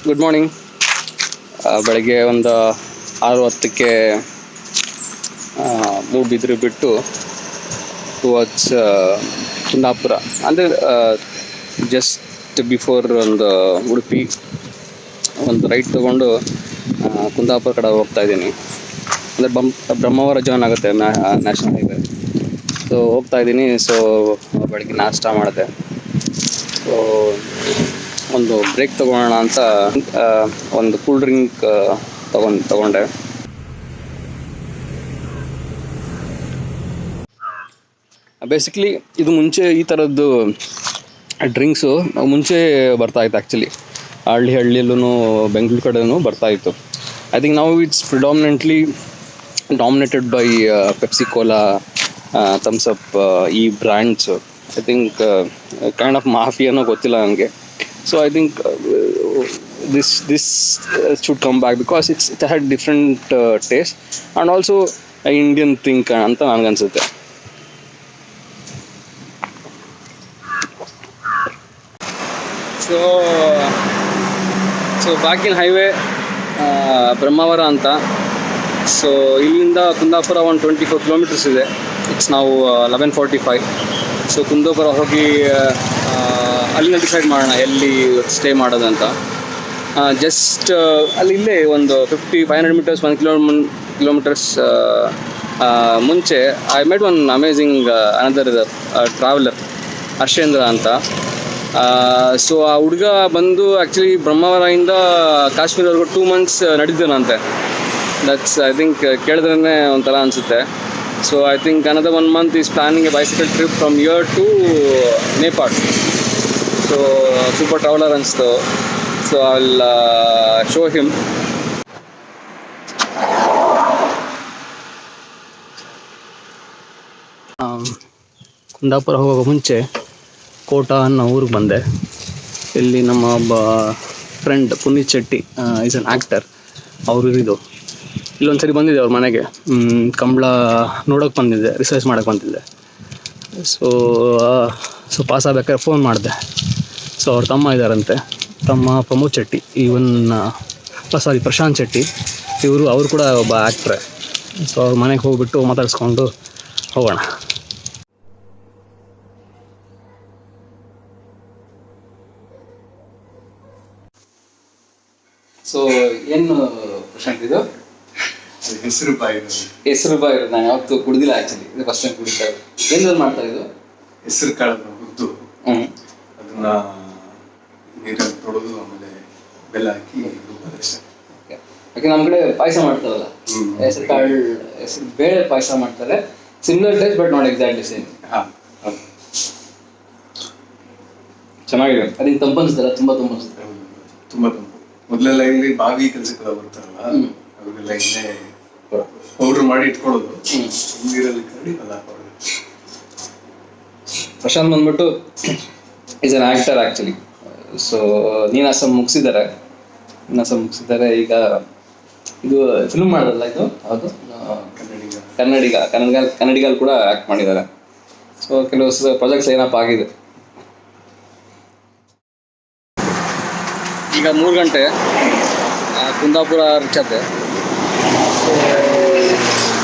Good morning. ಬೆಳಗ್ಗೆ ಒಂದು 6:10ಕ್ಕೆ ಮೂಡುಬಿದಿರೆ ಬಿಟ್ಟು ಟುವರ್ಡ್ಸ್ ಕುಂದಾಪುರ, ಅಂದರೆ ಜಸ್ಟ್ ಬಿಫೋರ್ ಒಂದು ಉಡುಪಿ ಒಂದು ರೈಟ್ ತೊಗೊಂಡು ಕುಂದಾಪುರ ಕಡೆ ಹೋಗ್ತಾ ಇದ್ದೀನಿ. ಅಂದರೆ ಬ್ರಹ್ಮಾವರ ಜಾಯ್ನ್ ಆಗುತ್ತೆ ನ್ಯಾಷನಲ್ ಹೈವೇ. ಸೊ ಹೋಗ್ತಾ ಇದ್ದೀನಿ. ಸೊ ಬೆಳಗ್ಗೆ ನಾಷ್ಟ ಮಾಡಿದೆ. ಸೊ ಒಂದು ಬ್ರೇಕ್ ತೊಗೊಳ್ಳೋಣ ಅಂತ ಒಂದು ಕೂಲ್ ಡ್ರಿಂಕ್ ತಗೊಂಡೆ. ಬೇಸಿಕ್ಲಿ ಇದು ಮುಂಚೆ ಈ ಥರದ್ದು ಡ್ರಿಂಕ್ಸು ಮುಂಚೆ ಬರ್ತಾಯಿತ್ತು. ಆ್ಯಕ್ಚುಲಿ ಹಳ್ಳಿಯಲ್ಲೂ ಬೆಂಗಳೂರು ಕಡೆನೂ ಬರ್ತಾಯಿತ್ತು. ಐ ಥಿಂಕ್ ನಾವು it's predominantly dominated by Pepsi Cola, Thums Up, ಈ brands. I think kind of ಮಾಫಿಯಾನೋ ಗೊತ್ತಿಲ್ಲ ನನಗೆ. So I think this should come back because it had different taste and also Indian thing ಅಂತ ನನಗನ್ಸುತ್ತೆ. So back in highway Brahmavar ಅಂತ. So ಇಲ್ಲಿಂದ ಕುಂದಾಪುರ ಒಂದು 24 kilometres ಇದೆ. ಇಟ್ಸ್ ನಾವು 11:45. ಸೊ ಕುಂದಾಪುರ ಹೋಗಿ ಅಲ್ಲಿಂದ ಡಿಸೈಡ್ ಮಾಡೋಣ ಎಲ್ಲಿ ಸ್ಟೇ ಮಾಡೋದಂತ. ಜಸ್ಟ್ ಇಲ್ಲೇ ಒಂದು 500 ಮೀಟರ್ಸ್, 1 ಕಿಲೋಮೀಟರ್ಸ್ ಮುಂಚೆ I made one amazing another traveller, Harshendra ಅಂತ. ಸೊ ಆ ಹುಡುಗ ಬಂದು ಆ್ಯಕ್ಚುಲಿ ಬ್ರಹ್ಮಾವರದಿಂದ ಕಾಶ್ಮೀರವರೆಗೂ 2 months ನಡೆದಿದ್ದಾನಂತೆ. ದಟ್ಸ್ ಐ ಥಿಂಕ್ ಕೇಳಿದ್ರೇ ಒಂಥರ ಅನಿಸುತ್ತೆ. So I think another 1 month is planning a bicycle trip from here to Nepal. So super traveller ಅನಿಸ್ತು. So I will show him. Kundapura ಹೋಗೋ ಮುಂಚೆ ಕೋಟ ಅನ್ನೋ ಊರಿಗೆ ಬಂದೆ. ಇಲ್ಲಿ ನಮ್ಮ ಒಬ್ಬ friend Puneeth Shetty is an actor, ಅವರು ಇರೋದು. ಇಲ್ಲೊಂದ್ಸರಿ ಬಂದಿದ್ದೆ ಅವ್ರ ಮನೆಗೆ, ಕಂಬಳ ನೋಡೋಕೆ ಬಂದಿದ್ದೆ, ರಿಸರ್ಚ್ ಮಾಡೋಕ್ಕೆ ಬಂದಿದ್ದೆ. ಸೊ ಪಾಸ್ ಆಗ್ಬೇಕಾದ್ರೆ ಫೋನ್ ಮಾಡಿದೆ. ಸೊ ಅವ್ರ ತಮ್ಮ ಇದ್ದಾರಂತೆ, ತಮ್ಮ ಪ್ರಮೋದ್ ಶೆಟ್ಟಿ, ಪ್ರಶಾಂತ್ ಶೆಟ್ಟಿ, ಅವರು ಕೂಡ ಒಬ್ಬ ಆ್ಯಕ್ಟ್ರೆ. ಸೊ ಅವ್ರ ಮನೆಗೆ ಹೋಗ್ಬಿಟ್ಟು ಮಾತಾಡಿಸ್ಕೊಂಡು ಹೋಗೋಣ. ಸೊ ಏನು ಪ್ರಶಾಂತ್ ಇದು? ಹೆಸರು ಬಾಯಿರೋದು. ನಾನು ಯಾವತ್ತು ಕುಡಿದಿಲ್ಲ ಆ್ಯಕ್ಚುಲಿ, ಇದು ಫಸ್ಟ್ ಟೈಮ್ ಕುಡಿತಾ ಇರೋದು. ಏನಾದ್ರು ಮಾಡ್ತಾರೆ ಇದು? ಹೆಸರು ಕಾಳನ್ನು ಹುರಿದು ಅದನ್ನ ನೀರಲ್ಲಿ ತೊಳೆದು ಆಮೇಲೆ ಬೆಲ್ಲ ಹಾಕಿ ಓಕೆ. ನಮ್ಮ ಕಡೆ ಪಾಯಸ ಮಾಡ್ತಾರಲ್ಲ, ಹೆಸರು ಕಾಳು, ಹೆಸರು ಬೇಳೆ ಪಾಯಸ ಮಾಡ್ತಾರೆ. Similar taste but not exactly same. ಚೆನ್ನಾಗಿದೆ. ಅದಕ್ಕೆ ತಂಪು ಅನಿಸ್ತಲ್ಲ, ತುಂಬ ಅನಿಸುತ್ತೆ. ತುಂಬ ತಂಪು. ಮೊದಲೆಲ್ಲ ಇಲ್ಲಿ ಬಾವಿ ಕೆಲಸಕ್ಕೆಲ್ಲ ಬರ್ತಾರಲ್ಲ, ಅವಾಗೆಲ್ಲ ಇಲ್ಲೇ ಪೌಡ್ರ್ ಮಾಡಿ ಇಟ್ಕೊಳ್ಳೋದು, ನೀರಲ್ಲಿ ಕರಡಿ ಬೆಲ್ಲ ಹಾಕೋದು. ಪ್ರಶಾಂತ್ ಬಂದ್ಬಿಟ್ಟು is an actor actually. So Ninasam ಮುಗಿಸಿದ್ದಾರೆ. ಈಗ ಇದು ಫಿಲ್ಮ್ ಮಾಡೋದಲ್ಲ ಇದು, ಹೌದು, ಕನ್ನಡಿಗಲ್ಲಿ ಕೂಡ ಆ್ಯಕ್ಟ್ ಮಾಡಿದ್ದಾರೆ. ಸೊ ಕೆಲವು ಪ್ರಾಜೆಕ್ಟ್ಸ್ ಏನಪ್ಪ ಆಗಿದೆ. ಈಗ 3 ಗಂಟೆ ಕುಂದಾಪುರ ರೀಚ್. ಸೊ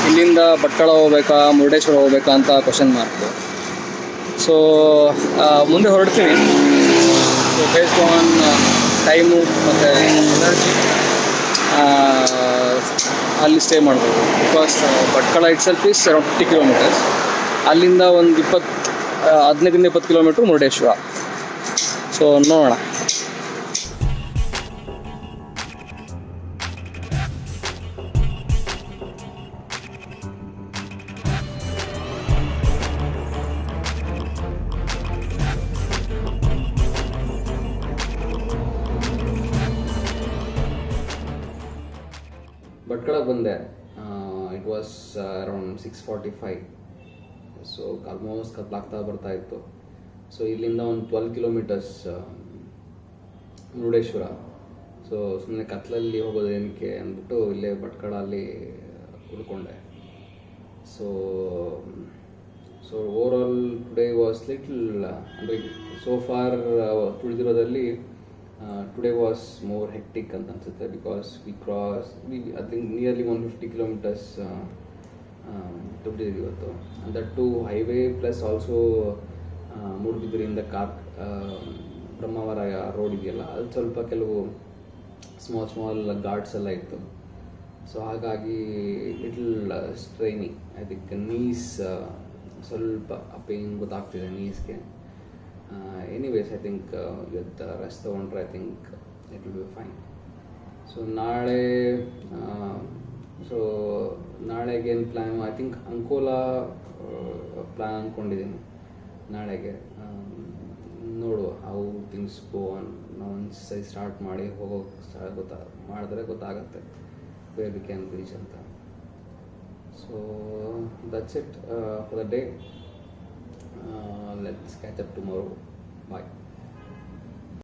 ಇಲ್ಲಿಂದ ಭಟ್ಕಳ ಹೋಗ್ಬೇಕಾ ಮುರುಡೇಶ್ವರ ಹೋಗ್ಬೇಕಾ ಅಂತ ಕ್ವಶನ್ ಮಾರ್ಕು. ಸೊ ಮುಂದೆ ಹೊರಡ್ತೀನಿ. ಸೊ ಬೇಸ್ಡ್ ಆನ್ ಟೈಮು ಮತ್ತು ಎನರ್ಜಿ ಅಲ್ಲಿ ಸ್ಟೇ ಮಾಡ್ಬೋದು. Because Bhatkal itself is around 50 kilometres. ಅಲ್ಲಿಂದ ಒಂದು 15-20 ಕಿಲೋಮೀಟ್ರ್ ಮುರುಡೇಶ್ವರ. ಸೊ ನೋಡೋಣ. ಭಟ್ಕಳಕ್ಕೆ ಬಂದೆ. It was around 6:45. So almost ಕತ್ಲಾಗ್ತಾ ಬರ್ತಾ ಇತ್ತು. ಸೊ ಇಲ್ಲಿಂದ ಒಂದು 12 ಕಿಲೋಮೀಟರ್ಸ್ ಮುರುಡೇಶ್ವರ. ಸೊ ಸುಮ್ಮನೆ ಕತ್ಲಲ್ಲಿ ಹೋಗೋದು ಏನಕ್ಕೆ ಅಂದ್ಬಿಟ್ಟು ಇಲ್ಲೇ ಭಟ್ಕಳ ಅಲ್ಲಿ ಉಳ್ಕೊಂಡೆ. So overall today was little, ಅಂದರೆ ಸೋ ಫಾರ್ ತುಳಿದಿರೋದಲ್ಲಿ ಟುಡೇ ವಾಸ್ ಮೋರ್ ಹೆಕ್ಟಿಕ್ ಅಂತ ಅನ್ಸುತ್ತೆ because we I think nearly 150 kilometres ತೊಗೊಂಡಿದ್ದೀವಿ ಇವತ್ತು. and that too highway plus also ಮೂಡುಬಿದಿರೆಯಿಂದ ಬ್ರಹ್ಮಾವರ ರೋಡ್ ಇದೆಯಲ್ಲ ಅದು ಸ್ವಲ್ಪ ಕೆಲವು ಸ್ಮಾಲ್ ಘಾಟ್ಸ್ ಎಲ್ಲ ಇತ್ತು. ಸೊ ಹಾಗಾಗಿ little straining. I think knees ಸ್ವಲ್ಪ ಪೇನ್ ಗೊತ್ತಾಗ್ತಿದೆ ನೀಸ್ಗೆ. ಎನಿವೇಸ್ ಐ ಥಿಂಕ್ ಇವತ್ತು ರೆಸ್ಟ್ ತೊಗೊಂಡ್ರೆ I think it will be fine. So ನಾಳೆಗೆ ಏನು plan, I think Ankola plan ಅಂದ್ಕೊಂಡಿದ್ದೀನಿ ನಾಳೆಗೆ. ನೋಡುವ ಹೌ ಥಿಂಗ್ಸ್ ಗೋ ಆನ್. ನಾವು ಒಂದು ಸರಿ ಸ್ಟಾರ್ಟ್ ಮಾಡಿ ಹೋಗೋಕೆ ಮಾಡಿದ್ರೆ ಗೊತ್ತಾಗುತ್ತೆ where we can reach ಅಂತ. So that's it for the day. Let's catch up tomorrow. Bye.